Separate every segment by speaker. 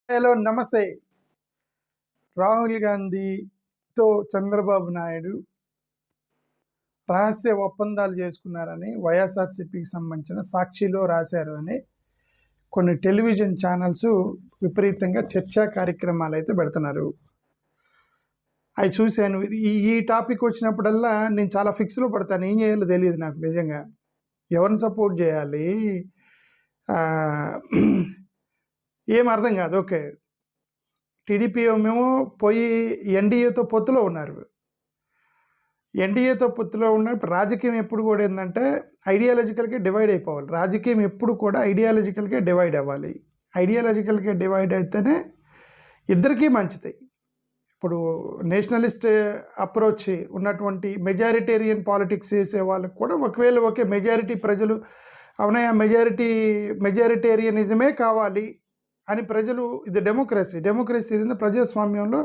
Speaker 1: Hello నమస్తే. రాహుల్ గాంధీతో చంద్రబాబు నాయుడు రహస్య ఒప్పందాలు చేసుకున్నారని వైఎస్ఆర్సీపీకి సంబంధించిన సాక్షిలో రాశారు అని కొన్ని టెలివిజన్ ఛానల్స్ విపరీతంగా చర్చా కార్యక్రమాలు అయితే పెడుతున్నారు. అవి చూశాను. ఈ ఈ టాపిక్ వచ్చినప్పుడల్లా నేను చాలా ఫిక్స్లో పడతాను. ఏం చేయాలో తెలియదు నాకు నిజంగా. ఎవరిని సపోర్ట్ చేయాలి ఏం అర్థం కాదు. ఓకే, టీడీపీ ఏమేమో పోయి ఎన్డీఏతో పొత్తులో ఉన్నారు. ఎన్డీఏతో పొత్తులో ఉన్నప్పుడు రాజకీయం ఎప్పుడు కూడా ఏంటంటే ఐడియాలజికల్గా డివైడ్ అయిపోవాలి. రాజకీయం ఎప్పుడు కూడా ఐడియాలజికల్గా డివైడ్ అవ్వాలి. ఐడియాలజికల్గా డివైడ్ అయితేనే ఇద్దరికీ మంచిది. ఇప్పుడు నేషనలిస్ట్ అప్రోచ్ ఉన్నటువంటి మెజారిటేరియన్ పాలిటిక్స్ చేసే వాళ్ళకి కూడా ఒకవేళ ఒకే మెజారిటీ ప్రజలు అవునయా మెజారిటేరియనిజమే కావాలి అని ప్రజలు, ఇది డెమోక్రసీ ఇది ప్రజాస్వామ్యంలో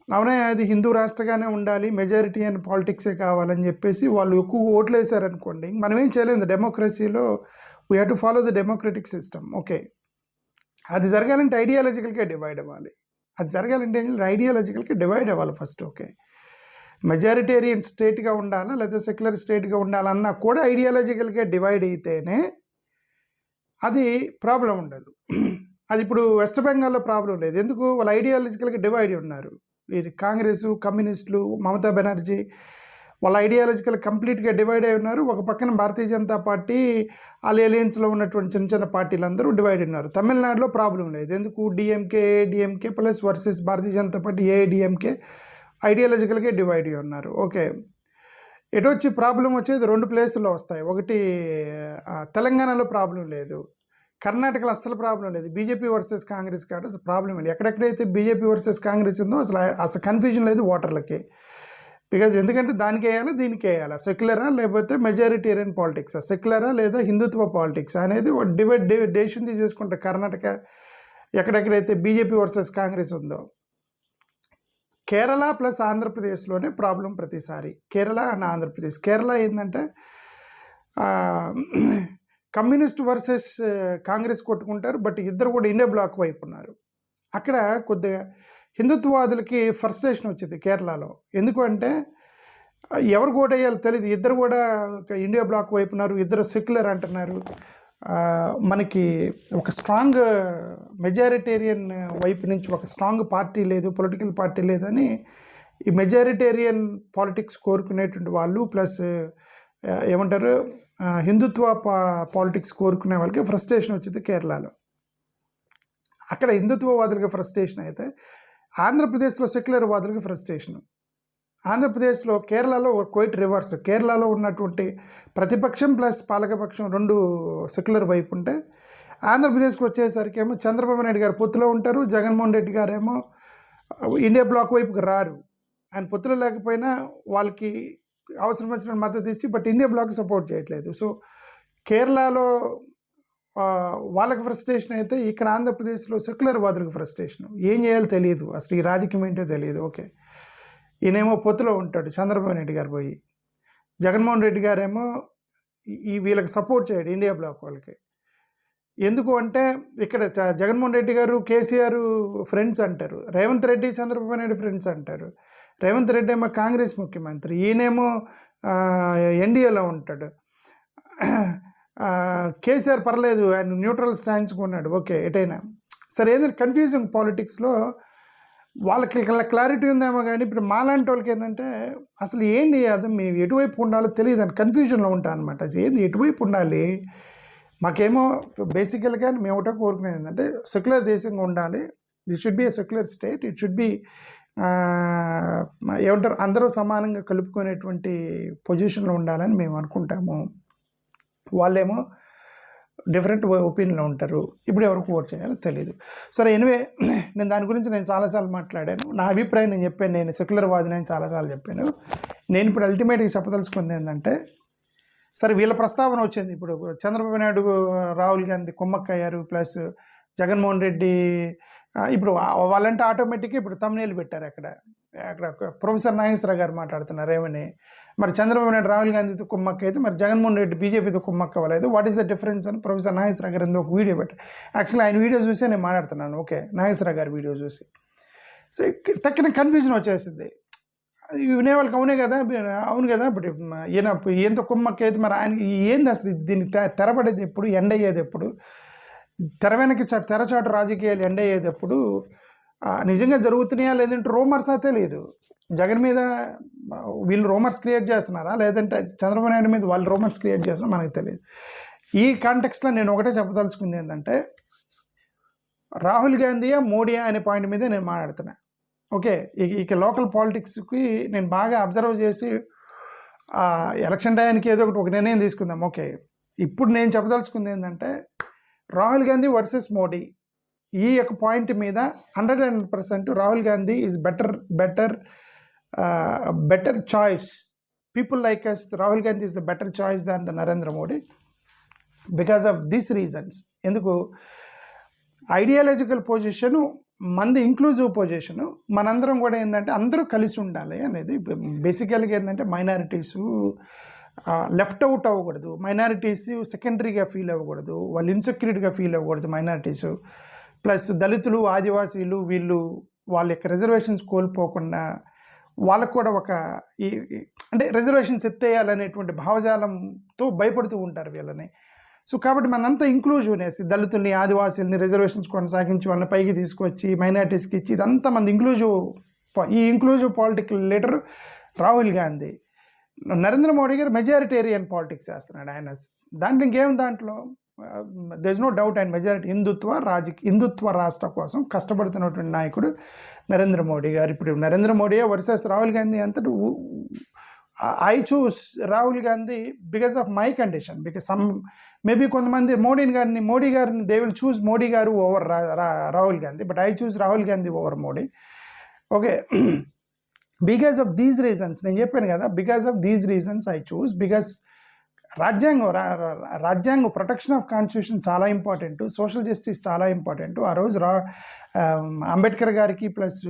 Speaker 1: అవునయ్య అది హిందూ రాష్ట్రగానే ఉండాలి, మెజారిటీ అని పాలిటిక్సే కావాలని చెప్పేసి వాళ్ళు ఎక్కువ ఓట్లు వేశారనుకోండి, మనం ఏం చేయలేము. డెమోక్రసీలో we have to follow the democratic system. Okay, అది జరగాలంటే ఐడియాలజికల్గా డివైడ్ అవ్వాలి. డివైడ్ అవ్వాలి ఫస్ట్. ఓకే, మెజారిటేరియన్ స్టేట్గా ఉండాలా లేదా సెక్యులర్ స్టేట్గా ఉండాలన్నా కూడా ఐడియాలజికల్గా డివైడ్ అయితేనే అది ప్రాబ్లం ఉండదు. అది ఇప్పుడు వెస్ట్ బెంగాల్లో ప్రాబ్లం లేదు. ఎందుకు? వాళ్ళు ఐడియాలజికల్గా డివైడ్ ఉన్నారు. వీరి కాంగ్రెస్, కమ్యూనిస్టులు, మమతా బెనర్జీ వాళ్ళ ఐడియాలజికల్ కంప్లీట్గా డివైడ్ అయి ఉన్నారు. ఒక పక్కన భారతీయ జనతా పార్టీ అలయన్స్లో ఉన్నటువంటి చిన్న చిన్న పార్టీలందరూ డివైడ్ ఉన్నారు. తమిళనాడులో ప్రాబ్లం లేదు. ఎందుకు? డిఎంకే ప్లస్ వర్సెస్ భారతీయ జనతా పార్టీ ఏఐడిఎంకే ఐడియాలజికల్గా డివైడ్ అయి ఉన్నారు. ఓకే, ఎటు వచ్చి ప్రాబ్లం వచ్చేది రెండు ప్లేసుల్లో వస్తాయి. ఒకటి తెలంగాణలో ప్రాబ్లం లేదు, కర్ణాటకలో అస్సలు ప్రాబ్లం లేదు. బీజేపీ వర్సెస్ కాంగ్రెస్ కాదు అసలు ప్రాబ్లం లేదు. ఎక్కడెక్కడైతే బీజేపీ వర్సెస్ కాంగ్రెస్ ఉందో అసలు కన్ఫ్యూజన్ లేదు ఓటర్లకి. బికాజ్ ఎందుకంటే దానికి వేయాలా దీనికి వేయాలా, సెక్యులరా లేకపోతే మెజారిటేరియన్ పాలిటిక్సా, సెక్యులరా లేదా హిందుత్వ పాలిటిక్స్ అనేది డెసిషన్ తీసేసుకుంటారు. కర్ణాటక ఎక్కడెక్కడైతే బీజేపీ వర్సెస్ కాంగ్రెస్ ఉందో. కేరళ ప్లస్ ఆంధ్రప్రదేశ్లోనే ప్రాబ్లం ప్రతిసారి. కేరళ అండ్ ఆంధ్రప్రదేశ్. కేరళ ఏంటంటే కమ్యూనిస్ట్ వర్సెస్ కాంగ్రెస్ కొట్టుకుంటారు, బట్ ఇద్దరు కూడా ఇండియా బ్లాక్ వైపు ఉన్నారు. అక్కడ కొద్దిగా హిందుత్వవాదులకి ఫ్రస్ట్రేషన్ వచ్చింది కేరళలో. ఎందుకు అంటే ఎవరు ఓటేయాలో తెలియదు. ఇద్దరు కూడా ఇండియా బ్లాక్ వైపు ఉన్నారు, ఇద్దరు సెక్యులర్ అంటున్నారు. మనకి ఒక స్ట్రాంగ్ మెజారిటేరియన్ వైపు నుంచి ఒక స్ట్రాంగ్ పార్టీ లేదు, పొలిటికల్ పార్టీ లేదని ఈ మెజారిటేరియన్ పాలిటిక్స్ కోరుకునేటువంటి వాళ్ళు ప్లస్ ఏమంటారు హిందుత్వ పాలిటిక్స్ కోరుకునే వాళ్ళకి ఫ్రస్ట్రేషన్ వచ్చింది కేరళలో. అక్కడ హిందుత్వవాదులకి ఫ్రస్ట్రేషన్ అయితే ఆంధ్రప్రదేశ్లో సెక్యులర్ వాదులకి ఫ్రస్ట్రేషన్. ఆంధ్రప్రదేశ్లో కేరళలో క్వైట్ రివర్స్. కేరళలో ఉన్నటువంటి ప్రతిపక్షం ప్లస్ పాలకపక్షం రెండు సెక్యులర్ వైపు ఉంటే, ఆంధ్రప్రదేశ్కి వచ్చేసరికి ఏమో చంద్రబాబు నాయుడు గారు పొత్తులో ఉంటారు, జగన్మోహన్ రెడ్డి గారు ఏమో ఇండియా బ్లాక్ వైపుకి రారు. ఆయన పొత్తులో లేకపోయినా వాళ్ళకి అవసరం వచ్చిన మద్దతు ఇచ్చి బట్ ఇండియా బ్లాక్ సపోర్ట్ చేయట్లేదు. సో కేరళలో వాళ్ళకి ఫ్రస్ట్రేషన్ అయితే ఇక్కడ ఆంధ్రప్రదేశ్లో సెక్యులర్ వాదులకు ఫ్రస్ట్రేషన్. ఏం చేయాలో తెలియదు, అసలు ఈ రాజకీయం ఏంటో తెలియదు. ఓకే, ఈయనేమో పొత్తులో ఉంటాడు చంద్రబాబు నాయుడు గారు పోయి, జగన్మోహన్ రెడ్డి గారేమో వీళ్ళకి సపోర్ట్ చేయడు ఇండియా బ్లాక్ వాళ్ళకి. ఎందుకు అంటే ఇక్కడ జగన్మోహన్ రెడ్డి గారు కేసీఆర్ ఫ్రెండ్స్ అంటారు, రేవంత్ రెడ్డి చంద్రబాబు నాయుడు ఫ్రెండ్స్ అంటారు. రేవంత్ రెడ్డి ఏమో కాంగ్రెస్ ముఖ్యమంత్రి, ఈయనేమో ఎన్డీఏలో ఉంటాడు. కేసీఆర్ పర్లేదు, ఆయన న్యూట్రల్ స్టాండ్స్గా ఉన్నాడు. ఓకే, ఎటైనా సరే ఏదైనా కన్ఫ్యూజింగ్ పాలిటిక్స్లో వాళ్ళకి క్లారిటీ ఉందేమో కానీ ఇప్పుడు మాలాంటి వాళ్ళకి ఏంటంటే అసలు ఏంటి అది మేము ఎటువైపు ఉండాలో తెలియదు అని కన్ఫ్యూజన్లో ఉంటాం అనమాట. అది ఏంది ఎటువైపు ఉండాలి? మాకేమో బేసికల్గా మేము ఒకటో కోరుకునేది ఏంటంటే సెక్యులర్ దేశంగా ఉండాలి. This should be a secular state. It should be ఏమంటారు అందరూ సమానంగా కలుపుకునేటువంటి పొజిషన్లో ఉండాలని మేము అనుకుంటాము. వాళ్ళేమో డిఫరెంట్ ఒపీనియన్లో ఉంటారు. ఇప్పుడు ఎవరికి ఓట్ చేయాలో తెలియదు. సరే, ఎనివే నేను దాని గురించి చాలాసార్లు మాట్లాడాను. నా అభిప్రాయం నేను చెప్పాను. నేను సెక్యులర్ వాదిని అని చాలాసార్లు చెప్పాను. నేను ఇప్పుడు అల్టిమేట్గా చెప్పదలుచుకుంది ఏంటంటే, సరే వీళ్ళ ప్రస్తావన వచ్చింది. ఇప్పుడు చంద్రబాబు నాయుడు, రాహుల్ గాంధీ కుమ్మక్కయ్యారు ప్లస్ జగన్మోహన్ రెడ్డి. ఇప్పుడు వాళ్ళంటే ఆటోమేటిక్గా ఇప్పుడు తమ్నేలు పెట్టారు అక్కడ అక్కడ ప్రొఫెసర్ నాగేశ్వరరావు గారు మాట్లాడుతున్నారు ఏమని, మరి చంద్రబాబు నాయుడు రాహుల్ గాంధీతో కుమ్మక్క అయితే మరి జగన్మోహన్ రెడ్డి బీజేపీతో కుమ్మక్క అవ్వలేదు, వాట్ ఈస్ ద డిఫరెన్స్ అని ప్రొఫెసర్ నాగేశ్వరరావు గారు ఒక వీడియో పెట్టారు. యాక్చువల్లీ ఆయన వీడియో చూసే నేను మాట్లాడుతున్నాను. ఓకే, నాగేశ్వరరావు గారి వీడియో చూసి సో తక్కిన కన్ఫ్యూజన్ వచ్చేసింది. వినేవాళ్ళకి అవునే కదా, అవును కదా, బట్ ఈయనతో కుమ్మక్క అయితే మరి ఆయనకి ఏంది అసలు, దీన్ని తెరపడేది ఎప్పుడు, ఎండ్ అయ్యేది ఎప్పుడు, తెర వెనక్కి తెరచాటు రాజకీయాలు ఎండ్ అయ్యేది ఎప్పుడు, నిజంగా జరుగుతున్నాయా లేదంటే రూమర్సా తెలియదు. జగన్ మీద వీళ్ళు రూమర్స్ క్రియేట్ చేస్తున్నారా లేదంటే చంద్రబాబు నాయుడు మీద వాళ్ళు రూమర్స్ క్రియేట్ చేస్తున్నారా మనకు తెలియదు. ఈ కాంటెక్స్లో నేను ఒకటే చెప్పదలుచుకుంది ఏంటంటే, రాహుల్ గాంధీయా మోడీయా అనే పాయింట్ మీదే నేను మాట్లాడుతున్నా. ఓకే, ఇక లోకల్ పాలిటిక్స్కి నేను బాగా అబ్జర్వ్ చేసి ఎలక్షన్ టైంకి ఏదో ఒక నిర్ణయం తీసుకుందాం. ఓకే, ఇప్పుడు నేను చెప్పదలుచుకుంది ఏంటంటే, రాహుల్ గాంధీ వర్సెస్ మోడీ ఈ యొక్క పాయింట్ మీద 100% Rahul Gandhi is better choice. People like us, Rahul Gandhi is the better choice than the Narendra Modi because of this reasons. ఎందుకు, ఐడియాలజికల్ పొజిషను మంది ఇంక్లూజివ్ పొజిషను, మనందరం కూడా ఏంటంటే అందరూ కలిసి ఉండాలి అనేది. బేసికల్గా ఏంటంటే మైనారిటీసు లెఫ్ట్ అవుట్ అవ్వకూడదు, మైనారిటీస్ సెకండరీగా ఫీల్ అవ్వకూడదు, వాళ్ళు ఇన్సెక్యూరిటీగా ఫీల్ అవ్వకూడదు మైనారిటీసు. ప్లస్ దళితులు, ఆదివాసీలు వీళ్ళు వాళ్ళ యొక్క రిజర్వేషన్స్ కోల్పోకుండా వాళ్ళకు కూడా ఒక అంటే రిజర్వేషన్స్ ఎత్తేయాలనేటువంటి భావజాలంతో భయపడుతూ ఉంటారు వీళ్ళని. సో కాబట్టి మనంతా ఇంక్లూజివ్నెస్, దళితుల్ని, ఆదివాసీలని రిజర్వేషన్స్ కొనసాగించి వాళ్ళని పైకి తీసుకొచ్చి మైనారిటీస్కి ఇచ్చి ఇదంతా మన inclusive political leader Rahul Gandhi. Narendra Modi గారు మెజారిటేరియన్ పాలిటిక్స్ చేస్తున్నాడు. ఆయన దాంట్లో ఇంకేం, దాంట్లో దర్ ఇస్ నో డౌట్ ఆయన మెజారిటీ హిందుత్వ రాష్ట్ర కోసం కష్టపడుతున్నటువంటి నాయకుడు నరేంద్ర మోడీ గారు. ఇప్పుడు నరేంద్ర మోడీ వర్సెస్ రాహుల్ గాంధీ అంతటి I choose Rahul Gandhi because of my condition. Because maybe కొంతమంది మోడీ గారిని దే విల్ చూస్ మోడీ గారు over Rahul Gandhi, but I choose Rahul Gandhi over Modi. Okay, because of these reasons నేను చెప్పాను కదా, because of these reasons I choose. Because రాజ్యాంగం ప్రొటెక్షన్ ఆఫ్ కాన్స్టిట్యూషన్ చాలా important, social justice చాలా important. ఆ రోజు అంబేద్కర్ గారికి ప్లస్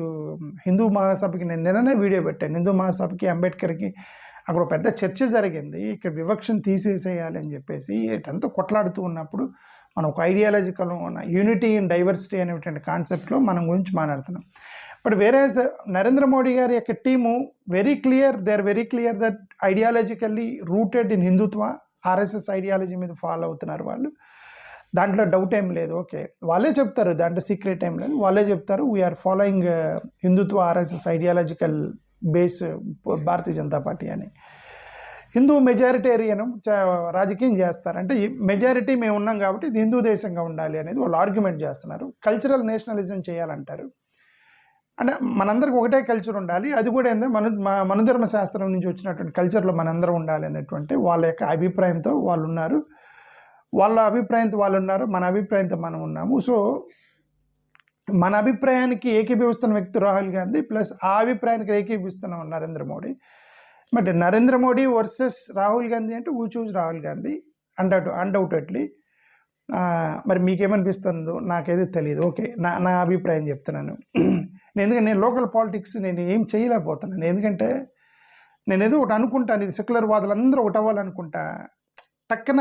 Speaker 1: హిందూ మహాసభకి నేను నిన్ననే వీడియో పెట్టాను. హిందూ మహాసభకి అంబేద్కర్కి అక్కడ ఒక పెద్ద చర్చ జరిగింది. ఇక్కడ వివక్షను తీసేసేయాలి అని చెప్పేసి ఇటంతా కొట్లాడుతూ ఉన్నప్పుడు మనం ఒక ఐడియాలజికల్ యూనిటీ అండ్ డైవర్సిటీ అనేటువంటి కాన్సెప్ట్లో మనం గురించి మాట్లాడుతున్నాం. బట్ వేరేస్ నరేంద్ర మోడీ గారి యొక్క team they are very clear that ideologically rooted in Hindutva, RSS ideology మీద ఫాలో అవుతున్నారు వాళ్ళు. దాంట్లో డౌట్ ఏం లేదు. ఓకే, వాళ్ళే చెప్తారు, దాంట్లో సీక్రెట్ ఏం లేదు, వాళ్ళే చెప్తారు వీఆర్ ఫాలోయింగ్ హిందుత్వ ఆర్ఎస్ఎస్ ఐడియాలజికల్ బేస్ భారతీయ జనతా పార్టీ అని. హిందూ మెజారిటేరియన్ రాజకీయం చేస్తారు, అంటే మెజారిటీ మేము ఉన్నాం కాబట్టి ఇది హిందూ దేశంగా ఉండాలి అనేది వాళ్ళు ఆర్గ్యుమెంట్ చేస్తున్నారు. కల్చరల్ నేషనలిజం చేయాలంటారు. అంటే మనందరికి ఒకటే కల్చర్ ఉండాలి, అది కూడా ఏంటంటే మనుధర్మ శాస్త్రం నుంచి వచ్చినటువంటి కల్చర్లో మనందరం ఉండాలి అనేటువంటి వాళ్ళ యొక్క అభిప్రాయంతో వాళ్ళు ఉన్నారు. మన అభిప్రాయంతో మనం ఉన్నాము. సో మన అభిప్రాయానికి ఏకీభవిస్తున్న వ్యక్తి రాహుల్ గాంధీ, ప్లస్ ఆ అభిప్రాయానికి ఏకీభవిస్తున్న నరేంద్ర మోడీ. బట్ నరేంద్ర మోడీ వర్సెస్ రాహుల్ గాంధీ అంటే we choose Rahul Gandhi undoubtedly. మరి మీకేమనిపిస్తుందో నాకైతే తెలియదు. ఓకే, నా అభిప్రాయం చెప్తున్నాను. ఎందుకంటే నేను లోకల్ పాలిటిక్స్ నేను ఏం చేయలేకపోతున్నాను. ఎందుకంటే నేను ఏదో ఒకటి అనుకుంటాను, ఇది సెక్యులర్ వాదులందరూ ఒకటి అవ్వాలనుకుంటా, టక్కన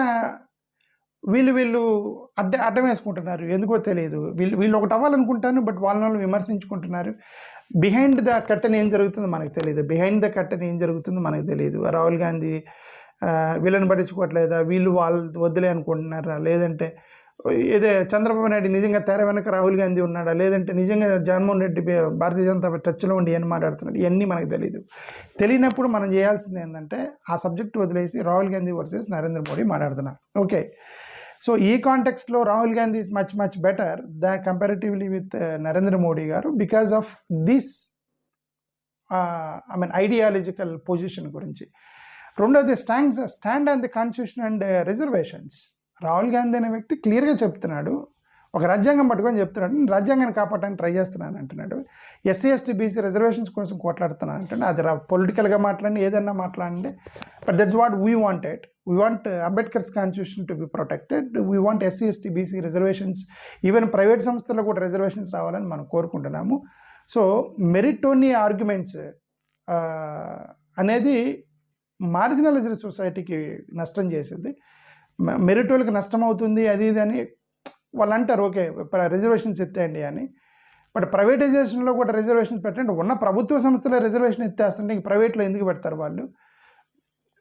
Speaker 1: వీళ్ళు అడ్డం వేసుకుంటున్నారు, ఎందుకో తెలియదు. వీళ్ళు ఒకటి అవ్వాలనుకుంటాను, బట్ వాళ్ళని విమర్శించుకుంటున్నారు. బిహైండ్ ద కర్టెన్ ఏం జరుగుతుందో మనకు తెలియదు. రాహుల్ గాంధీ వీళ్ళని పట్టించుకోవట్లేదా, వీళ్ళు వాళ్ళు వద్దులే అనుకుంటున్నారా, లేదంటే ఏదే చంద్రబాబు నాయుడు నిజంగా తెర వెనక రాహుల్ గాంధీ ఉన్నాడా, లేదంటే నిజంగా జగన్మోహన్ రెడ్డి భారతీయ జనతా పార్టీ టచ్లో ఉండి ఏం మాట్లాడుతున్నాడు, ఇవన్నీ మనకు తెలియనప్పుడు మనం చేయాల్సింది ఏంటంటే ఆ సబ్జెక్ట్ వదిలేసి రాహుల్ గాంధీ వర్సెస్ నరేంద్ర మోడీ మాట్లాడుతున్నారు. ఓకే, సో ఈ కాంటెక్స్లో Rahul Gandhi is much better comparatively with Narendra Modi గారు because of this ideological position గురించి. రెండోది stand on the constitution and reservations. Rahul Gandhi అనే వ్యక్తి క్లియర్గా చెప్తున్నాడు, ఒక రాజ్యాంగం పట్టుకొని చెప్తున్నాడు, నేను రాజ్యాంగాన్ని కాపాడడానికి ట్రై చేస్తున్నాను అంటున్నాడు. ఎస్సీ ఎస్టీ బీసీ రిజర్వేషన్స్ కోసం కొట్లాడుతున్నాను అంటున్నాడు. అది పొలిటికల్గా మాట్లాడండి, ఏదన్నా మాట్లాడండి, but that's what we wanted. We want Ambedkar's constitution to be protected. We want SC ST BC reservations, even private సంస్థల్లో కూడా రిజర్వేషన్స్ రావాలని మనం కోరుకుంటున్నాము. సో మెరిటోనీ ఆర్గ్యుమెంట్స్ అనేది మార్జినలైజ్డ్ సొసైటీకి నష్టం చేసింది. మెరిటోళ్ళకి నష్టం అవుతుంది అది ఇది అని వాళ్ళు అంటారు, ఓకే రిజర్వేషన్స్ ఎత్తేయండి అని. బట్ ప్రైవేటైజేషన్లో కూడా రిజర్వేషన్స్ పెట్టండి. ఉన్న ప్రభుత్వ సంస్థలో రిజర్వేషన్ ఎత్తేస్తుంటే ఇంక ప్రైవేట్లో ఎందుకు పెడతారు వాళ్ళు?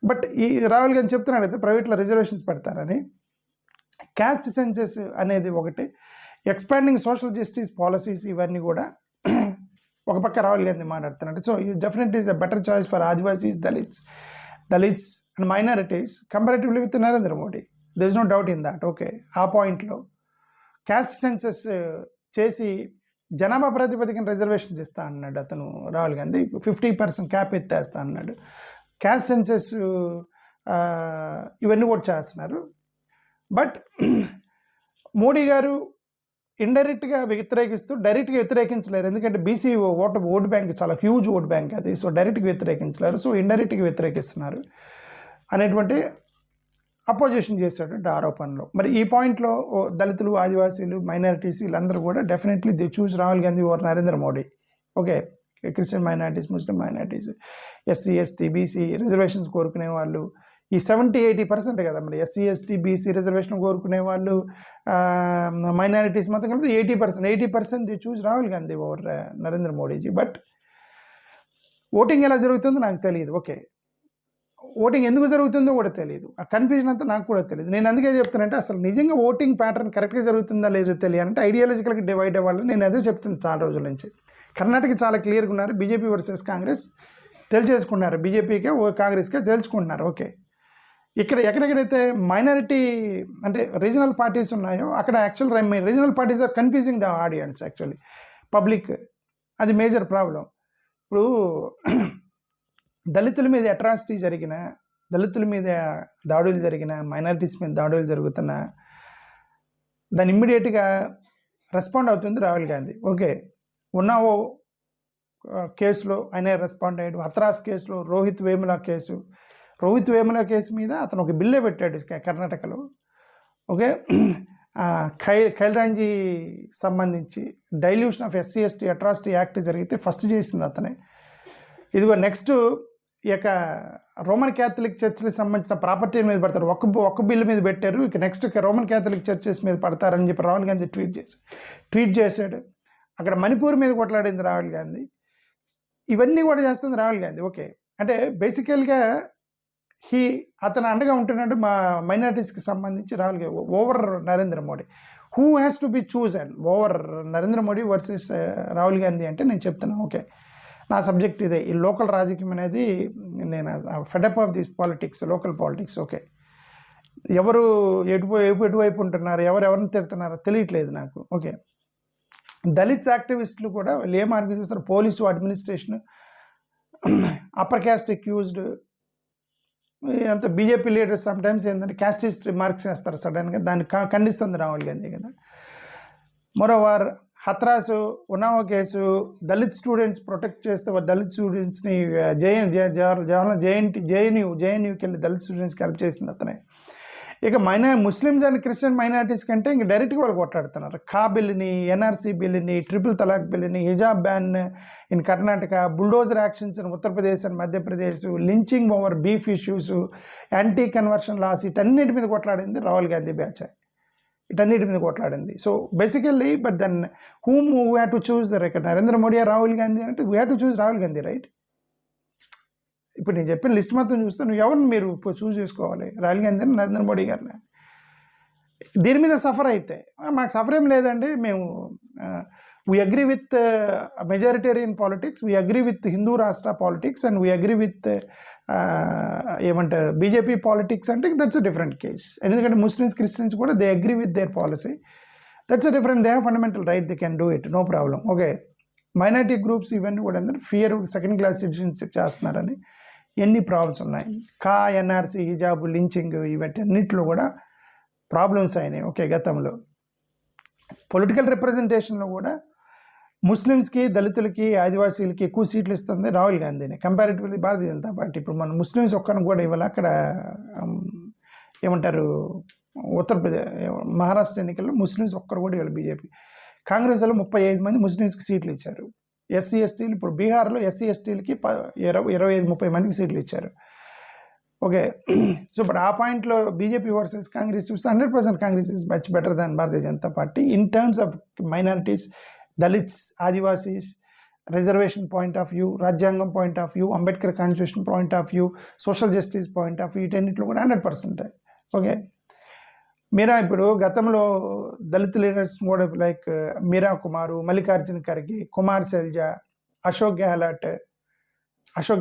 Speaker 1: బట్ ఈ రాహుల్ గాంధీ చెప్తున్నాడు అయితే ప్రైవేట్లో రిజర్వేషన్స్ పెడతారని. క్యాస్ట్ సెన్సెస్ అనేది ఒకటి, ఎక్స్పాండింగ్ సోషల్ జస్టిస్ పాలసీస్, ఇవన్నీ కూడా ఒక పక్క రాహుల్ గాంధీ మాట్లాడుతున్నాడు. సో ఈ definitely is a better choice for Adivasis, Dalits and minorities comparatively with Narendra Modi. There is no doubt in that. Okay, ఆ పాయింట్లో క్యాస్ట్ సెన్సెస్ చేసి జనాభా ప్రాతిపదికన రిజర్వేషన్స్ ఇస్తా అన్నాడు అతను రాహుల్ గాంధీ. 50% క్యాప్ ఎత్తేస్తా అన్నాడు. క్యాస్ట్ సెన్సెస్ ఇవన్నీ కూడా చేస్తున్నారు. బట్ మోడీ గారు ఇండైరెక్ట్గా వ్యతిరేకిస్తూ డైరెక్ట్గా వ్యతిరేకించలేరు, ఎందుకంటే బీసీ ఓటు బ్యాంక్ చాలా హ్యూజ్ ఓట్ బ్యాంక్ అది. సో డైరెక్ట్గా వ్యతిరేకించలేరు, సో ఇండైరెక్ట్గా వ్యతిరేకిస్తున్నారు అనేటువంటి అపోజిషన్ చేశాడు ఆరోపణలో. మరి ఈ పాయింట్లో దళితులు, ఆదివాసీలు, మైనారిటీస్ వీళ్ళందరూ కూడా definitely they choose Rahul Gandhi over Narendra Modi. Okay, Christian minorities, Muslim minorities, SC ST BC reservations కోరుకునే వాళ్ళు ఈ 70-80% కదా. మరి ఎస్సీ ఎస్టీ బీసీ రిజర్వేషన్ కోరుకునే వాళ్ళు, మైనారిటీస్ మొత్తం కలిపి 80% they choose Rahul Gandhi over Narendra Modiji. But voting ఎలా జరుగుతుందో నాకు తెలియదు. ఓకే, ఓటింగ్ ఎందుకు జరుగుతుందో కూడా తెలియదు. ఆ కన్ఫ్యూజన్ అంతా నాకు కూడా తెలియదు. నేను అందుకే చెప్తానంటే అసలు నిజంగా ఓటింగ్ ప్యాటర్న్ కరెక్ట్గా జరుగుతుందా లేదో తెలియాలంటే ఐడియాలజికల్గా డివైడ్ అవ్వాలి. నేను అదే చెప్తుంది చాలా రోజుల నుంచి. కర్ణాటక చాలా క్లియర్గా ఉన్నారు, బీజేపీ వర్సెస్ కాంగ్రెస్ తెలిసేసుకున్నారు, బీజేపీకే కాంగ్రెస్కే తెలుసుకుంటున్నారు. ఓకే, ఇక్కడ ఎక్కడెక్కడైతే మైనారిటీ అంటే రీజనల్ పార్టీస్ ఉన్నాయో అక్కడ actual regional parties are confusing the audience, actually public. అది మేజర్ ప్రాబ్లం. ఇప్పుడు దళితుల మీద అట్రాసిటీ జరిగిన, దళితుల మీద దాడులు జరిగిన, మైనారిటీస్ మీద దాడులు జరుగుతున్నా దాన్ని ఇమ్మీడియట్గా రెస్పాండ్ అవుతుంది రాహుల్ గాంధీ. ఓకే, ఉన్నావో కేసులో ఆయన రెస్పాండ్ అయ్యాడు. హత్రాస్ కేసులో రోహిత్ వేముల కేసు మీద అతను ఒక బిల్లే పెట్టాడు కర్ణాటకలో. ఓకే, ఖైల్రాంజీ సంబంధించి dilution of SC ST atrocity act జరిగితే ఫస్ట్ చేసింది అతనే. ఇదిగో నెక్స్ట్ ఈ యొక్క రోమన్ క్యాథలిక్ చర్చ్లకు సంబంధించిన ప్రాపర్టీ మీద పడతారు, ఒక్క బిల్లు మీద పెట్టారు, ఇక నెక్స్ట్ రోమన్ క్యాథలిక్ చర్చెస్ మీద పడతారని చెప్పి రాహుల్ గాంధీ ట్వీట్ చేశాడు. అక్కడ మణిపూర్ మీద కొట్లాడింది రాహుల్ గాంధీ. ఇవన్నీ కూడా చేస్తుంది రాహుల్ గాంధీ. ఓకే, అంటే బేసికల్గా అతను అండగా ఉంటున్నాడు మా మైనారిటీస్కి సంబంధించి Rahul Gandhi over Narendra Modi. Who has to be chosen over Narendra Modi versus Rahul Gandhi అంటే నేను చెప్తున్నాను. ఓకే, నా సబ్జెక్ట్ ఇదే. ఈ లోకల్ రాజకీయం అనేది నేను fed up of this politics, local politics. Okay, ఎవరు ఎటువైపు ఉంటున్నారు, ఎవరిని తిడుతున్నారో తెలియట్లేదు నాకు. ఓకే, దళిత్స్ యాక్టివిస్టులు కూడా వాళ్ళు ఏం ఆర్గ్యూ చేస్తారు, police administration upper caste accused అంత బీజేపీ లీడర్స్ సమ్టైమ్స్ ఏంటంటే క్యాస్టిస్ట్ రిమార్క్స్ చేస్తారు సడన్గా, దాన్ని ఖండిస్తుంది రాహుల్ గాంధీ కదా. మరోవారు హత్రాసు, ఉన్నావో కేసు, దళిత్ స్టూడెంట్స్ ప్రొటెక్ట్ చేస్తే దళిత్ స్టూడెంట్స్ని జేఎన్యూకి వెళ్ళి దళిత్ స్టూడెంట్స్కి హెల్ప్ చేసింది అతనే. ఇక ముస్లిమ్స్ అండ్ క్రిస్టియన్ మైనారిటీస్ కంటే ఇంక డైరెక్ట్గా వాళ్ళు కొట్లాడుతున్నారు. కా బిల్లుని, ఎన్ఆర్సీ బిల్లుని, ట్రిపుల్ తలాక్ బిల్లుని, hijab ban in Karnataka, bulldozer actions in Uttar Pradesh and Madhya Pradesh, lynching over beef issues, anti conversion laws, ఇటన్నిటి మీద కొట్లాడింది రాహుల్ గాంధీ బ్యాచ్. ఇటన్నిటి మీద కొట్లాడింది. So basically but then whom we have to choose Narendra Modi Rahul Gandhi అంటే we have to choose Rahul Gandhi, right? ఇప్పుడు నేను చెప్పిన లిస్ట్ మొత్తం చూస్తే నువ్వు ఎవరిని మీరు చూస్ చేసుకోవాలి, రాహుల్ గాంధీ అని నరేంద్ర మోడీ గారిని. దీని మీద సఫర్ అయితే మాకు సఫర్ ఏం లేదండి, మేము we agree with majoritarian politics, we agree with Hindu Rashtra politics and we agree with ఏమంటారు బీజేపీ పాలిటిక్స్ అంటే దట్స్ అ డిఫరెంట్ కేస్. ఎందుకంటే ముస్లిమ్స్ క్రిస్టియన్స్ కూడా they agree with their policy, that's a different, they have fundamental right, they can do it, no problem. Okay, minority groups ఇవన్నీ కూడా ఏంటంటే fear second class citizenship చేస్తున్నారని ఎన్ని problems ఉన్నాయి. NRC, హిజాబ్, lynching ఇవన్నిటిలో కూడా problems అయినాయి. Okay, గతంలో పొలిటికల్ రిప్రజెంటేషన్లో కూడా ముస్లిమ్స్కి, దళితులకి, ఆదివాసీలకి ఎక్కువ సీట్లు ఇస్తుంది రాహుల్ గాంధీని కంపారిటివ్లీ భారతీయ జనతా పార్టీ. ఇప్పుడు మన ముస్లిమ్స్ ఒక్కరిని కూడా ఇవాళ అక్కడ ఏమంటారు ఉత్తరప్రదేశ్, మహారాష్ట్ర ఎన్నికల్లో ముస్లిమ్స్ ఒక్కరు కూడా ఇవాళ బీజేపీ. కాంగ్రెస్లో 35 మంది ముస్లిమ్స్కి సీట్లు ఇచ్చారు. ఎస్సీ ఎస్టీలు ఇప్పుడు బీహార్లో ఎస్సీ ఎస్టీలకి 25-30 మందికి సీట్లు ఇచ్చారు. ఓకే, సో బట్ ఆ పాయింట్లో బీజేపీ వర్సెస్ కాంగ్రెస్ చూస్తే 100% Congress is much better than Bharatiya Janata Party in terms of minorities, Dalits, Adivasis, reservation point of view, రాజ్యాంగం point of view, Ambedkar constitution point of view, social justice point of view, వీటన్నిటిలో కూడా 100%. ఓకే, మీరా ఇప్పుడు గతంలో దళిత లీడర్స్ కూడా like Meira Kumar, Mallikarjuna Kharge, Kumar Selja, Ashok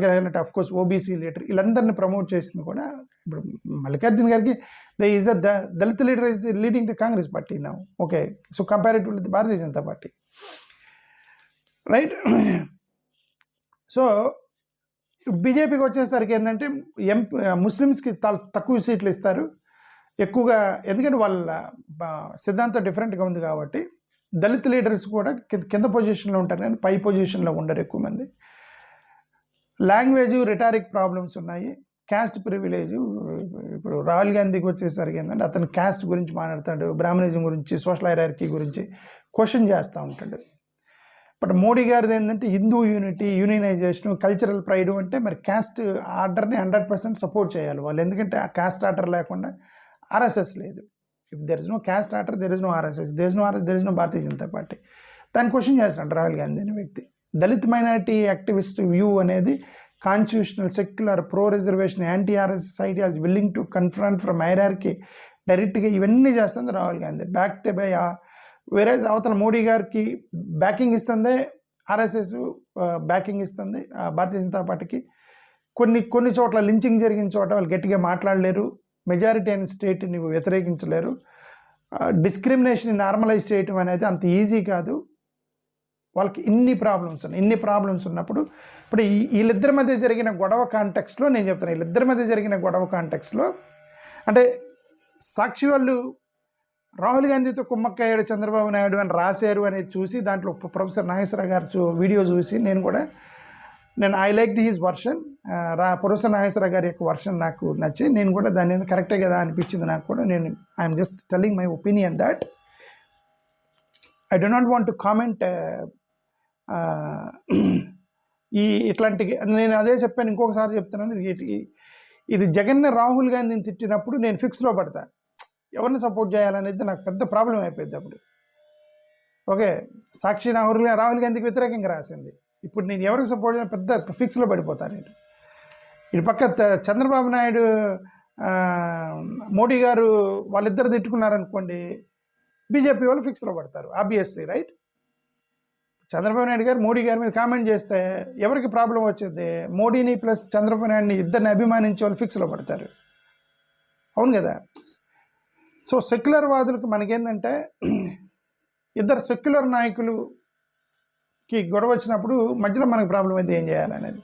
Speaker 1: Gehlot of course OBC leader, వీళ్ళందరినీ promote చేసింది కూడా ఇప్పుడు Mallikarjuna Kharge Dalit leader is the leading the Congress party now. Okay, so comparative the Bharatiya Janata party, right. So బీజేపీకి వచ్చేసరికి ఏంటంటే ముస్లిమ్స్కి తక్కువ సీట్లు ఇస్తారు ఎక్కువగా, ఎందుకంటే వాళ్ళ సిద్ధాంతం డిఫరెంట్గా ఉంది కాబట్టి. దళిత లీడర్స్ కూడా కింద పొజిషన్లో ఉంటారు కానీ పై పొజిషన్లో ఉండరు ఎక్కువ మంది. లాంగ్వేజ్, రిటారిక్ ప్రాబ్లమ్స్ ఉన్నాయి. క్యాస్ట్ ప్రివిలేజ్, ఇప్పుడు రాహుల్ గాంధీకి వచ్చేసరికి ఏంటంటే అతను క్యాస్ట్ గురించి మాట్లాడతాడు, బ్రాహ్మణిజం గురించి, సోషల్ హైరార్కీ గురించి క్వశ్చన్ చేస్తూ ఉంటాడు. బట్ మోడీ గారిది ఏంటంటే హిందూ యూనిటీ, యూనియనైజేషన్, కల్చరల్ ప్రైడ్ అంటే మరి క్యాస్ట్ ఆర్డర్ని 100% సపోర్ట్ చేయాలి వాళ్ళు. ఎందుకంటే ఆ క్యాస్ట్ ఆర్డర్ లేకుండా ఆర్ఎస్ఎస్ లేదు. If there is no caste order there is no RSS, there is no Bharatiya Janata Party. దాన్ని క్వశ్చన్ చేస్తున్నాడు రాహుల్ గాంధీ అనే వ్యక్తి. దళిత్ మైనారిటీ యాక్టివిస్ట్ వ్యూ అనేది constitutional, secular, pro reservation, anti RSS ideology, willing to confront from hierarchy డైరెక్ట్గా ఇవన్నీ చేస్తుంది Rahul Gandhi. Backed by వేరేజ్ అవతల మోడీ గారికి బ్యాకింగ్ ఇస్తుంది ఆర్ఎస్ఎస్, బ్యాకింగ్ ఇస్తుంది భారతీయ జనతా పార్టీకి. కొన్ని చోట్ల లించింగ్ జరిగిన చోట వాళ్ళు గట్టిగా మాట్లాడలేరు, మెజారిటీ అయిన స్టేట్ని వ్యతిరేకించలేరు. డిస్క్రిమినేషన్ నార్మలైజ్ చేయటం అనేది అంత ఈజీ కాదు. వాళ్ళకి ఇన్ని ప్రాబ్లమ్స్ ఉన్నప్పుడు ఇప్పుడు వీళ్ళిద్దరి మధ్య జరిగిన గొడవ కాంటెక్స్లో నేను చెప్తాను. వీళ్ళిద్దరి మధ్య జరిగిన గొడవ కాంటెక్స్లో అంటే సాక్షి వాళ్ళు రాహుల్ గాంధీతో కుమ్మక్కయ్యాడు చంద్రబాబు నాయుడు అని రాశారు అనేది చూసి దాంట్లో ప్రొఫెసర్ నాగేశ్వరరావు గారు వీడియో చూసి నేను I like his version, professor Nageswara Rao గారి యొక్క వర్షన్ నాకు నచ్చి నేను కూడా దాన్ని కరెక్టే కదా అనిపించింది నాకు కూడా. I'm just telling my opinion that I do not want to comment ఇట్లాంటి. నేను అదే చెప్పాను, ఇంకొకసారి చెప్తున్నాను. ఇది జగన్ రాహుల్ గాంధీని తిట్టినప్పుడు నేను ఫిక్స్లో పడతా, ఎవరిని సపోర్ట్ చేయాలనేది నాకు పెద్ద ప్రాబ్లం అయిపోయింది అప్పుడు. ఓకే, సాక్షి రాహుల్ గాంధీకి వ్యతిరేకంగా రాసింది, ఇప్పుడు నేను ఎవరికి సపోర్ట్ చేయాలి పెద్ద ఫిక్స్లో పడిపోతాను నేను. ఇటు పక్క చంద్రబాబు నాయుడు, మోడీ గారు వాళ్ళిద్దరు తిట్టుకున్నారనుకోండి, బీజేపీ వాళ్ళు ఫిక్స్లో పడతారు ఆబ్వియస్లీ, రైట్. చంద్రబాబు నాయుడు గారు మోడీ గారి మీద కామెంట్ చేస్తే ఎవరికి ప్రాబ్లం వచ్చింది? మోడీని ప్లస్ చంద్రబాబు నాయుడిని ఇద్దరిని అభిమానించే వాళ్ళు ఫిక్స్లో పడతారు, అవును కదా. సో సెక్యులర్ వాదులకు మనకేంటంటే ఇద్దరు సెక్యులర్ నాయకులుకి గొడవ వచ్చినప్పుడు మధ్యలో మనకు ప్రాబ్లం అయితే ఏం చేయాలనేది.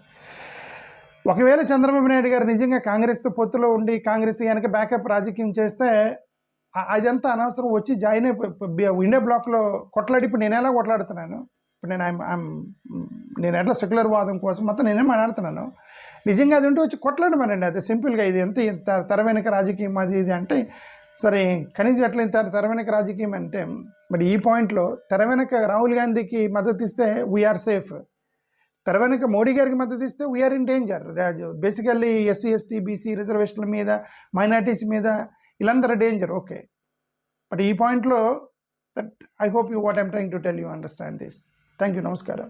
Speaker 1: ఒకవేళ చంద్రబాబు నాయుడు గారు నిజంగా కాంగ్రెస్తో పొత్తులో ఉండి కాంగ్రెస్ కనుక బ్యాకప్ రాజకీయం చేస్తే అదంతా అనవసరం, వచ్చి జాయిన్ అయిపోయి ఇండియా బ్లాక్లో కొట్లాడి. ఇప్పుడు నేను ఎలా కొట్లాడుతున్నాను, ఇప్పుడు నేను ఎట్లా సెక్యులర్ వాదం కోసం మొత్తం నేనే మాట్లాడుతున్నాను. నిజంగా అది ఉంటే వచ్చి కొట్లాడమనండి, అదే సింపుల్గా. ఇది ఎంత తెర వెనక రాజకీయం అది ఇది అంటే సరే, కనీసం ఎట్లా తెర వెనక రాజకీయం అంటే, బట్ ఈ పాయింట్లో తెర వెనక రాహుల్ గాంధీకి మద్దతు ఇస్తే వీఆర్ సేఫ్, తెర వెనక మోడీ గారికి మద్దతు ఇస్తే we're in danger. Basically SC ST BC రిజర్వేషన్ల మీద, మైనారిటీస్ మీద వీళ్ళందరూ డేంజర్. ఓకే, బట్ ఈ పాయింట్లో that I hope you what I'm trying to tell you understand this. Thank you, నమస్కారం.